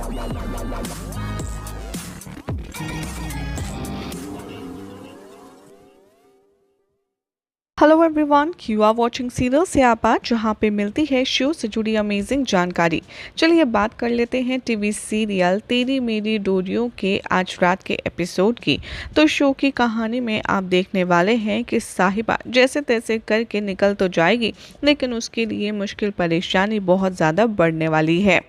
Hello everyone, you are watching serial से आपात, जहां पे मिलती है शो से जुड़ी अमेजिंग जानकारी। चलिए बात कर लेते हैं टीवी सीरियल तेरी मेरी डोरियों के आज रात के एपिसोड की। तो शो की कहानी में आप देखने वाले हैं कि साहिबा जैसे तैसे करके निकल तो जाएगी, लेकिन उसके लिए मुश्किल परेशानी बहुत ज़्यादा बढ़ने वाली है।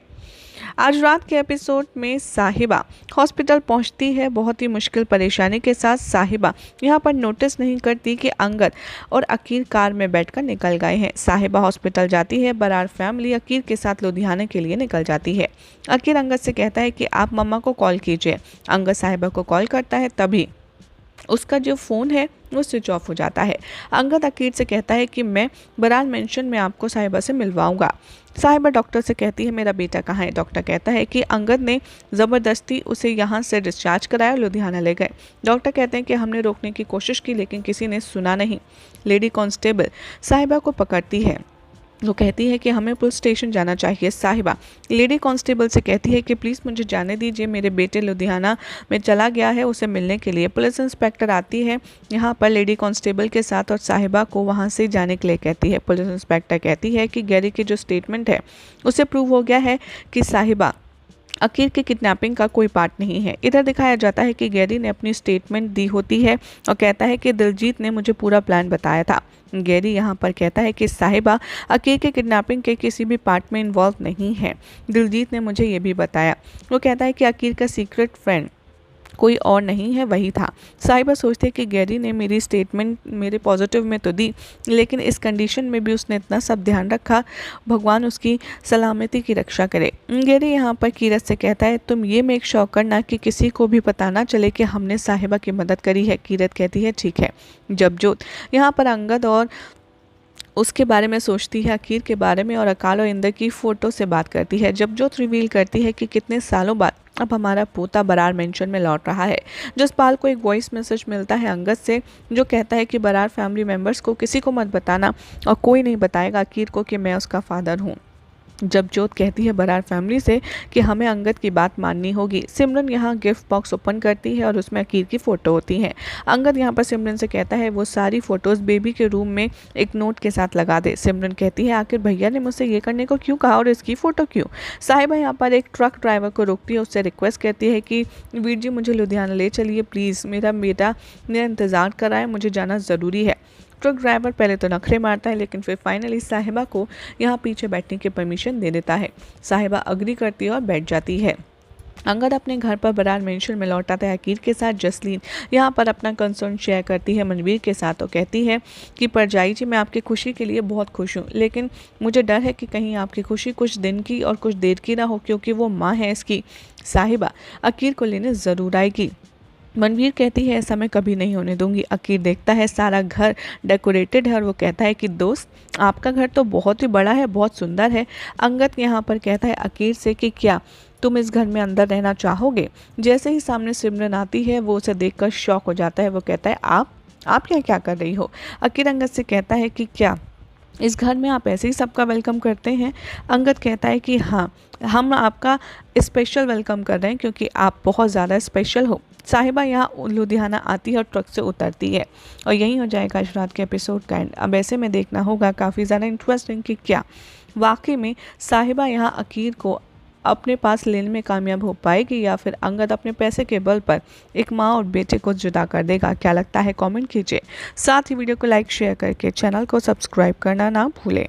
आज रात के एपिसोड में साहिबा हॉस्पिटल पहुंचती है बहुत ही मुश्किल परेशानी के साथ। साहिबा यहां पर नोटिस नहीं करती कि अंगद और अकीर कार में बैठकर निकल गए हैं। साहिबा हॉस्पिटल जाती है। बरार फैमिली अकीर के साथ लुधियाना के लिए निकल जाती है। अकीर अंगद से कहता है कि आप मम्मा को कॉल कीजिए। अंगद साहिबा को कॉल करता है, तभी उसका जो फ़ोन है वो स्विच ऑफ हो जाता है। अंगद अकीर से कहता है कि मैं बरार मेंशन में आपको साहिबा से मिलवाऊंगा। साहिबा डॉक्टर से कहती है मेरा बेटा कहाँ है। डॉक्टर कहता है कि अंगद ने ज़बरदस्ती उसे यहाँ से डिस्चार्ज कराया और लुधियाना ले गए। डॉक्टर कहते हैं कि हमने रोकने की कोशिश की, लेकिन किसी ने सुना नहीं। लेडी कांस्टेबल साहिबा को पकड़ती है। वो कहती है कि हमें पुलिस स्टेशन जाना चाहिए। साहिबा लेडी कांस्टेबल से कहती है कि प्लीज़ मुझे जाने दीजिए, मेरे बेटे लुधियाना में चला गया है उसे मिलने के लिए। पुलिस इंस्पेक्टर आती है यहाँ पर लेडी कांस्टेबल के साथ और साहिबा को वहाँ से जाने के लिए कहती है। पुलिस इंस्पेक्टर कहती है कि गैरी की जो स्टेटमेंट है उससे प्रूव हो गया है कि साहिबा अकीर की किडनैपिंग का कोई पार्ट नहीं है। इधर दिखाया जाता है कि गैरी ने अपनी स्टेटमेंट दी होती है और कहता है कि दिलजीत ने मुझे पूरा प्लान बताया था। गैरी यहाँ पर कहता है कि साहिबा अकीर के किडनैपिंग के किसी भी पार्ट में इन्वॉल्व नहीं है, दिलजीत ने मुझे ये भी बताया। वो कहता है कि अकीर का सीक्रेट फ्रेंड कोई और नहीं है, वही था। साहिबा सोचती है कि गैरी ने मेरी स्टेटमेंट मेरे पॉजिटिव में तो दी, लेकिन इस कंडीशन में भी उसने इतना सब ध्यान रखा, भगवान उसकी सलामती की रक्षा करे। गैरी यहाँ पर कीरत से कहता है तुम ये मेक श्योर करना कि किसी को भी पता ना चले कि हमने साहिबा की मदद करी है। कीरत कहती है ठीक है। जबजोत यहाँ पर अंगद और उसके बारे में सोचती है, अकीर के बारे में, और अकाल और इंदर की फ़ोटो से बात करती है। जबजोत रिवील करती है कि कितने सालों बाद अब हमारा पोता बरार मेंशन में लौट रहा है। जसपाल को एक वॉइस मैसेज मिलता है अंगद से, जो कहता है कि बरार फैमिली मेम्बर्स को किसी को मत बताना और कोई नहीं बताएगा अकीर को कि मैं उसका फादर हूँ। जबजोत कहती है बरार फैमिली से कि हमें अंगद की बात माननी होगी। सिमरन यहाँ गिफ्ट बॉक्स ओपन करती है और उसमें अकीर की फ़ोटो होती है। अंगद यहाँ पर सिमरन से कहता है वो सारी फ़ोटोज़ बेबी के रूम में एक नोट के साथ लगा दे। सिमरन कहती है आखिर भैया ने मुझसे ये करने को क्यों कहा और इसकी फ़ोटो क्यों। साहिबा यहाँ पर एक ट्रक ड्राइवर को रोकती है, उससे रिक्वेस्ट करती है कि वीर जी मुझे लुधियाना ले चलिए प्लीज़, मेरा बेटा मेरा इंतज़ार कर रहा है, मुझे जाना ज़रूरी है। ट्रक ड्राइवर पहले तो नखरे मारता है, लेकिन फिर फाइनली साहिबा को यहाँ पीछे बैठने की परमिशन दे देता है। साहिबा अग्री करती है और बैठ जाती है। अंगद अपने घर पर बरार मेंशन में लौटाता है अकीर के साथ। जसलीन यहाँ पर अपना कंसर्न शेयर करती है मनवीर के साथ और कहती है कि परजाई जी मैं आपकी खुशी के लिए बहुत खुश हूँ, लेकिन मुझे डर है कि कहीं आपकी खुशी कुछ दिन की और कुछ देर की ना हो, क्योंकि वो माँ है इसकी। साहिबा अकीर को लेने ज़रूर आएगी। मनवीर कहती है ऐसा मैं कभी नहीं होने दूंगी। अकीर देखता है सारा घर डेकोरेटेड है और वो कहता है कि दोस्त आपका घर तो बहुत ही बड़ा है, बहुत सुंदर है। अंगद यहाँ पर कहता है अकीर से कि क्या तुम इस घर में अंदर रहना चाहोगे। जैसे ही सामने सिमरन आती है वो उसे देखकर शॉक हो जाता है। वो कहता है आप क्या कर रही हो। अकीर अंगद से कहता है कि क्या इस घर में आप ऐसे ही सबका वेलकम करते हैं। अंगद कहता है कि हाँ, हम आपका स्पेशल वेलकम कर रहे हैं क्योंकि आप बहुत ज़्यादा स्पेशल हो। साहिबा यहाँ लुधियाना आती है और ट्रक से उतरती है और यही हो जाएगा आज रात के एपिसोड का एंड। अब ऐसे में देखना होगा काफ़ी ज़्यादा इंटरेस्टिंग कि क्या वाकई में साहिबा यहाँ अकीर को अपने पास लेने में कामयाब हो पाएगी या फिर अंगद अपने पैसे के बल पर एक माँ और बेटे को जुदा कर देगा। क्या लगता है कमेंट कीजिए। साथ ही वीडियो को लाइक शेयर करके चैनल को सब्सक्राइब करना ना भूलें।